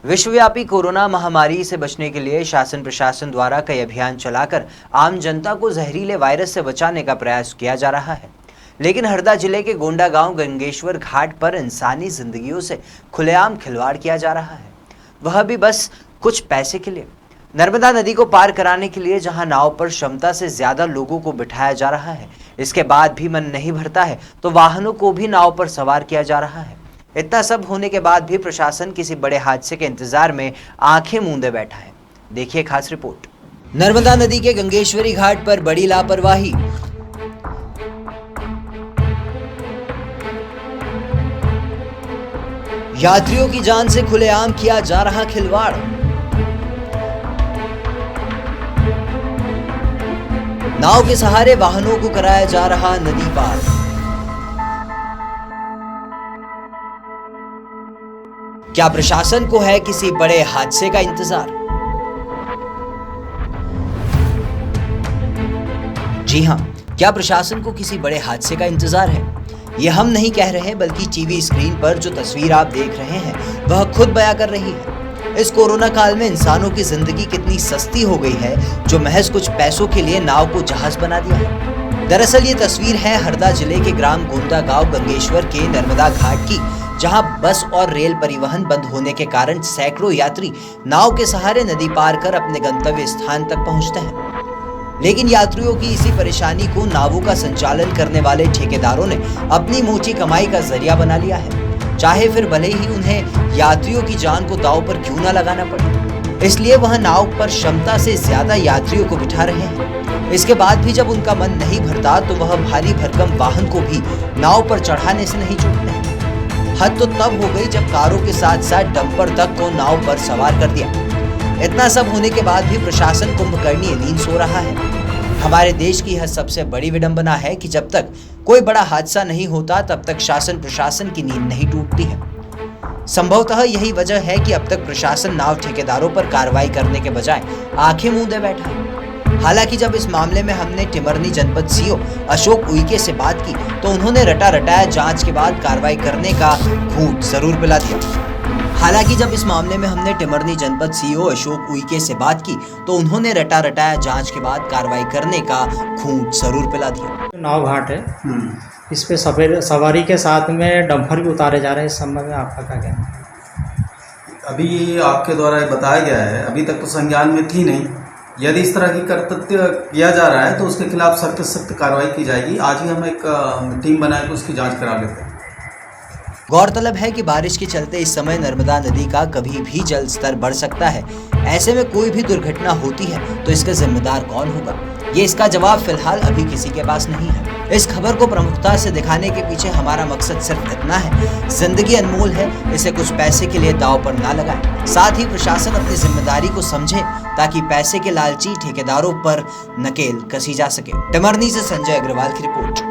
विश्वव्यापी कोरोना महामारी से बचने के लिए शासन प्रशासन द्वारा कई अभियान चलाकर आम जनता को जहरीले वायरस से बचाने का प्रयास किया जा रहा है। लेकिन हरदा जिले के गोंडा गांव गंगेश्वर घाट पर इंसानी जिंदगियों से खुलेआम खिलवाड़ किया जा रहा है, वह भी बस कुछ पैसे के लिए। नर्मदा नदी को पार कराने के लिए जहां नाव पर क्षमता से ज्यादा लोगों को बिठाया जा रहा है, इसके बाद भी मन नहीं भरता है तो वाहनों को भी नाव पर सवार किया जा रहा है। इतना सब होने के बाद भी प्रशासन किसी बड़े हादसे के इंतजार में आंखें मूंदे बैठा है। देखिए खास रिपोर्ट। नर्मदा नदी के गंगेश्वरी घाट पर बड़ी लापरवाही। यात्रियों की जान से खुलेआम किया जा रहा खिलवाड़। नाव के सहारे वाहनों को कराया जा रहा नदी पार। क्या प्रशासन को है किसी बड़े हादसे का इंतजार? जी हां, क्या प्रशासन को किसी बड़े हादसे का इंतजार है? ये हम नहीं कह रहे, बल्कि टीवी स्क्रीन पर जो तस्वीर आप देख रहे हैं वह खुद बयां कर रही है। इस कोरोना काल में इंसानों की जिंदगी कितनी सस्ती हो गई है, जो महज कुछ पैसों के लिए नाव को जहाज बना दिया है। दरअसल ये तस्वीर है हरदा जिले के ग्राम गोंदा गांव गंगेश्वर के नर्मदा घाट की, जहां बस और रेल परिवहन बंद होने के कारण सैकड़ों यात्री नाव के सहारे नदी पार कर अपने गंतव्य स्थान तक पहुंचते हैं। लेकिन यात्रियों की इसी परेशानी को नावों का संचालन करने वाले ठेकेदारों ने अपनी मोटी कमाई का जरिया बना लिया है, चाहे फिर भले ही उन्हें यात्रियों की जान को दांव पर क्यों न लगाना पड़े। इसलिए वह नाव पर क्षमता से ज्यादा यात्रियों को बिठा रहे हैं। इसके बाद भी जब उनका मन नहीं भरता तो वह भारी भरकम वाहन को भी नाव पर चढ़ाने से नहीं छूटते। हद तो तब हो गई जब कारों के साथ साथ डंपर तक को नाव पर सवार कर दिया। इतना सब होने के बाद भी प्रशासन कुंभकर्णी नींद सो रहा है। हमारे देश की यह सबसे बड़ी विडंबना है कि जब तक कोई बड़ा हादसा नहीं होता तब तक शासन प्रशासन की नींद नहीं टूटती है। संभवतः यही वजह है कि अब तक प्रशासन नाव ठेकेदारों पर कार्रवाई करने के बजाय आंखें मूंदे बैठा है। हालांकि जब इस मामले में हमने टिमरनी जनपद सीओ अशोक उइके से बात की तो उन्होंने रटा रटाया जांच के बाद कार्रवाई करने का घूंट जरूर पिला दिया। हालांकि जब इस मामले में हमने टिमरनी जनपद सीओ अशोक उइके से बात की तो उन्होंने रटा रटाया जांच के बाद कार्रवाई करने का घूंट जरूर पिला दिया। नाव घाट है, इस पे सवारी के साथ में डंपर भी उतारे जा रहे हैं। इस संबंध में आपका क्या कहना है? अभी आपके द्वारा बताया गया है, अभी तक तो संज्ञान में थी नहीं। यदि इस तरह की कर्तव्य किया जा रहा है तो उसके खिलाफ सख्त सख्त कार्रवाई की जाएगी। आज ही हम एक टीम बनाकर उसकी जांच करा लेते हैं। गौरतलब है कि बारिश के चलते इस समय नर्मदा नदी का कभी भी जल स्तर बढ़ सकता है। ऐसे में कोई भी दुर्घटना होती है तो इसका जिम्मेदार कौन होगा, ये इसका जवाब फिलहाल अभी किसी के पास नहीं है। इस खबर को प्रमुखता से दिखाने के पीछे हमारा मकसद सिर्फ इतना है, जिंदगी अनमोल है, इसे कुछ पैसे के लिए दांव पर ना लगाएं। साथ ही प्रशासन अपनी जिम्मेदारी को समझे ताकि पैसे के लालची ठेकेदारों पर नकेल कसी जा सके। टिमरनी से संजय अग्रवाल की रिपोर्ट।